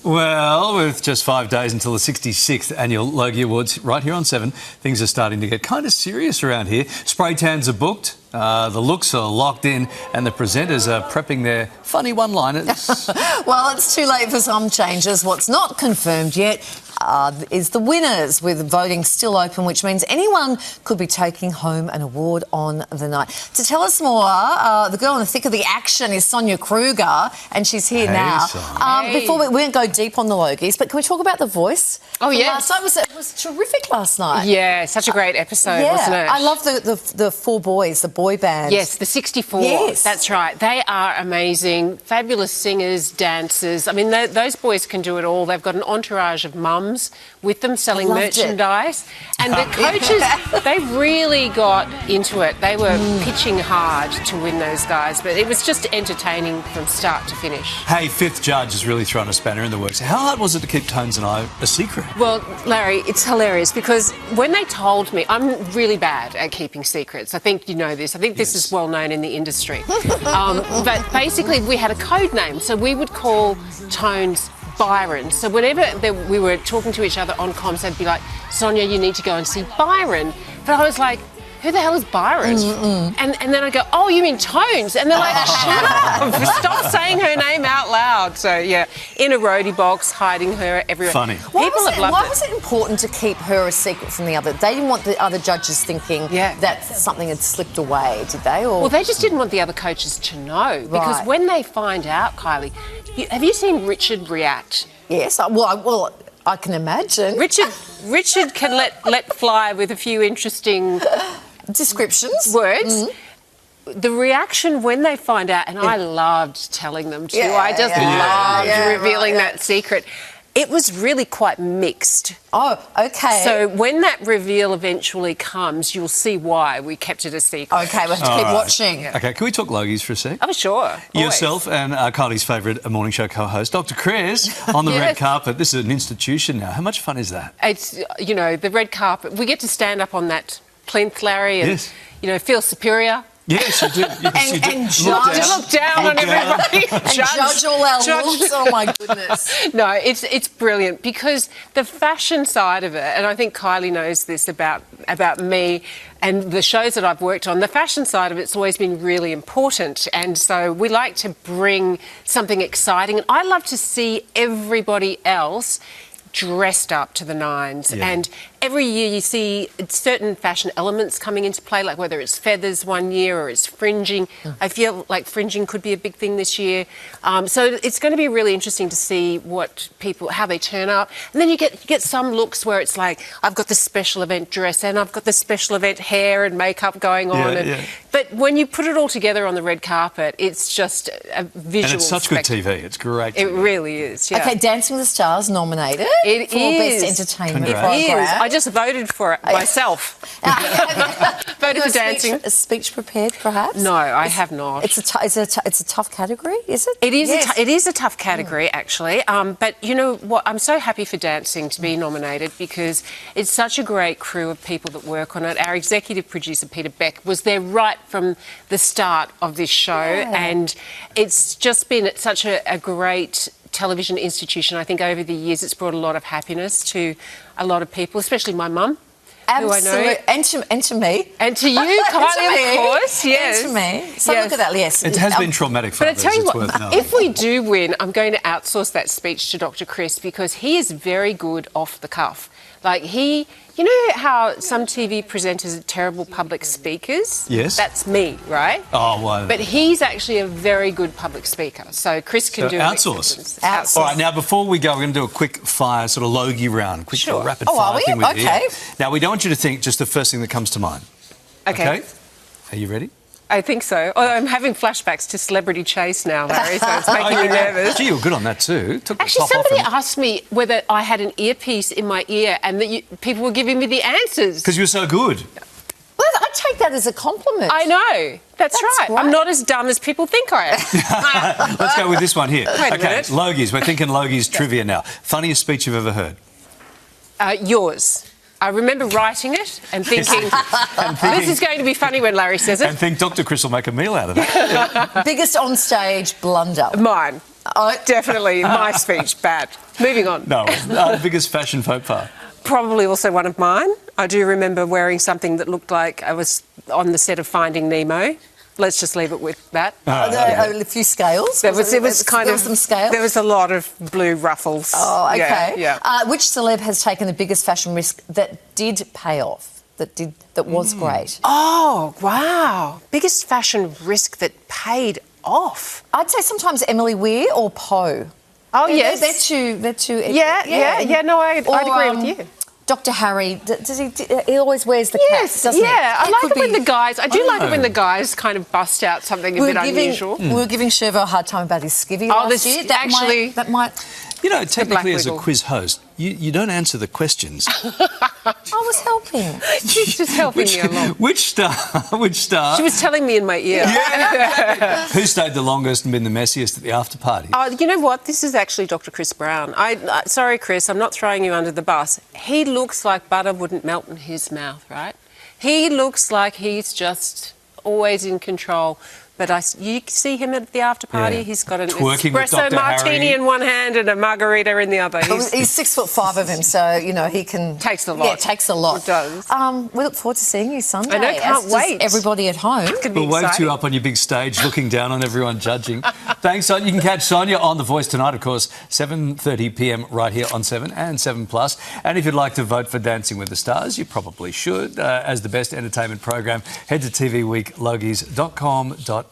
Well, with just 5 days until the 66th annual Logie Awards right here on 7, things are starting to get kind of serious around here. Spray tans are booked, the looks are locked in, and the presenters are prepping their funny one-liners. Well, it's too late for some changes. What's not confirmed yet is the winners, with voting still open, which means anyone could be taking home an award on the night. To tell us more, the girl in the thick of the action is Sonia Kruger, and she's here now. Before we won't go deep on the Logies, but can we talk about The Voice? Oh, yeah. It was terrific last night. Yeah, such a great episode, wasn't it? I love the four boys, the boy band. Yes, the 64. Yes. That's right. They are amazing, fabulous singers, dancers. I mean, those boys can do it all. They've got an entourage of mums with them selling merchandise. And the coaches, they really got into it. They were pitching hard to win those guys, but it was just entertaining from start to finish. Hey, fifth judge has really thrown a spanner in the works. How hard was it to keep Tones and I a secret? Well, Larry, it's hilarious because when they told me, I'm really bad at keeping secrets. I think you know this. I think this is well known in the industry. But basically, we had a code name, so we would call Tones Byron. So whenever we were talking to each other on comms, they'd be like, Sonia, you need to go and see Byron. But I was like, who the hell is Byron? And then I go, oh, you mean Tones? And they're like, shut up, stop saying her name out loud. So, yeah, in a roadie box, hiding her everywhere. Funny. Why was it important to keep her a secret from the other? They didn't want the other judges thinking that something had slipped away, did they? Or... Well, they just didn't want the other coaches to know. Because when they find out, Kylie, have you seen Richard react? Yes, well, I can imagine. Richard can let fly with a few interesting descriptions, words. The reaction when they find out, and I loved telling them too. I just loved revealing that secret. It was really quite mixed. Oh, OK. So when that reveal eventually comes, you'll see why we kept it a secret. OK, we'll have to keep watching. OK, can we talk Logies for a sec? Oh, sure. Yourself and Kylie's favourite morning show co-host, Dr. Chris, on the red carpet. This is an institution now. How much fun is that? It's, you know, the red carpet. We get to stand up on that plinth, Larry, and, you know, feel superior. Yes, you do. And look down on everybody. And judge all our looks. Oh, my goodness. No, it's brilliant because the fashion side of it, and I think Kylie knows this about me and the shows that I've worked on, the fashion side of it's always been really important. And so we like to bring something exciting. And I love to see everybody else dressed up to the nines. And every year you see certain fashion elements coming into play, like whether it's feathers one year or it's fringing. I feel like fringing could be a big thing this year. So it's going to be really interesting to see how they turn up. And then you get some looks where it's like, I've got the special event dress and I've got the special event hair and makeup going on. But when you put it all together on the red carpet, it's just a visual And it's such spectacle. good TV. It's great. It really is, OK, Dancing with the Stars nominated for Best Entertainment Program. It is. I just voted for it myself. Voted for dancing. A speech prepared, perhaps? No, I have not. It's a tough category, is it? It is. It is a tough category, actually. But you know what? I'm so happy for dancing to be nominated because it's such a great crew of people that work on it. Our executive producer Peter Beck was there right from the start of this show, and it's just been such a great television institution. I think over the years it's brought a lot of happiness to a lot of people, especially my mum. Absolutely. And to me. And to you, Kylie, of course. Yes. And to me. So look at that, yes. It has been traumatic for others, But I tell you what, if we do win, I'm going to outsource that speech to Dr. Chris because he is very good off the cuff. Like you know how some TV presenters are terrible public speakers? Yes. That's me, right? Oh, well. But he's actually a very good public speaker. So Chris can do outsource. Outsource. All right, now before we go, we're going to do a quick fire sort of Logie round. Quick rapid fire thing with you. Now, we don't want you to think just the first thing that comes to mind. Okay. Are you ready? I think so. Oh, I'm having flashbacks to Celebrity Chase now, Larry, so it's making me nervous. Gee, you were good on that too. Actually, somebody asked me whether I had an earpiece in my ear and that people were giving me the answers. Because you were so good. Well, I take that as a compliment. I know. That's right. Great. I'm not as dumb as people think I am. Let's go with this one here. Wait a minute. Logies. We're thinking Logies trivia now. Funniest speech you've ever heard? Yours. I remember writing it and thinking, this is going to be funny when Larry says it. And think Dr. Chris will make a meal out of that. Biggest on-stage blunder? Mine. Oh, Definitely my speech, bad. Moving on. No, biggest fashion faux pas. Probably also one of mine. I do remember wearing something that looked like I was on the set of Finding Nemo. Let's just leave it with that. A few scales. There was some scales. There was a lot of blue ruffles. Oh, okay. Yeah. Which celeb has taken the biggest fashion risk that did pay off? That was great. Oh, wow. Biggest fashion risk that paid off. I'd say sometimes Emily Weir or Poe. Oh, Yeah, yes. They're two. Yeah. No, I'd agree with you. Dr. Harry, he always wears the cap, doesn't he? Yeah, I like it when the guys. I do like it know. when the guys kind of bust out something a bit unusual. We were giving Shervo a hard time about his skivvy last year. That might. You know, technically as a wiggle. quiz host, you don't answer the questions. I was helping. She's just helping me along. Which star? She was telling me in my ear. Who stayed the longest and been the messiest at the after party? You know what? This is actually Dr. Chris Brown. Sorry, Chris, I'm not throwing you under the bus. He looks like butter wouldn't melt in his mouth, right? He looks like he's just always in control. But you see him at the after party. Yeah. He's got an Twerking with espresso Dr. martini Harry. in one hand and a margarita in the other. He's 6'5" of him, so you know he can. Takes a lot. Yeah, takes a lot. It does. We look forward to seeing you Sunday. I know, can't as does wait. everybody at home. Could be We'll wave to exciting. you up on your big stage, looking down on everyone judging. Thanks, Sonia. You can catch Sonia on The Voice tonight, of course, 7:30 p.m. right here on 7 and 7+. And if you'd like to vote for Dancing with the Stars, you probably should. As the best entertainment program, head to tvweeklogies.com.au.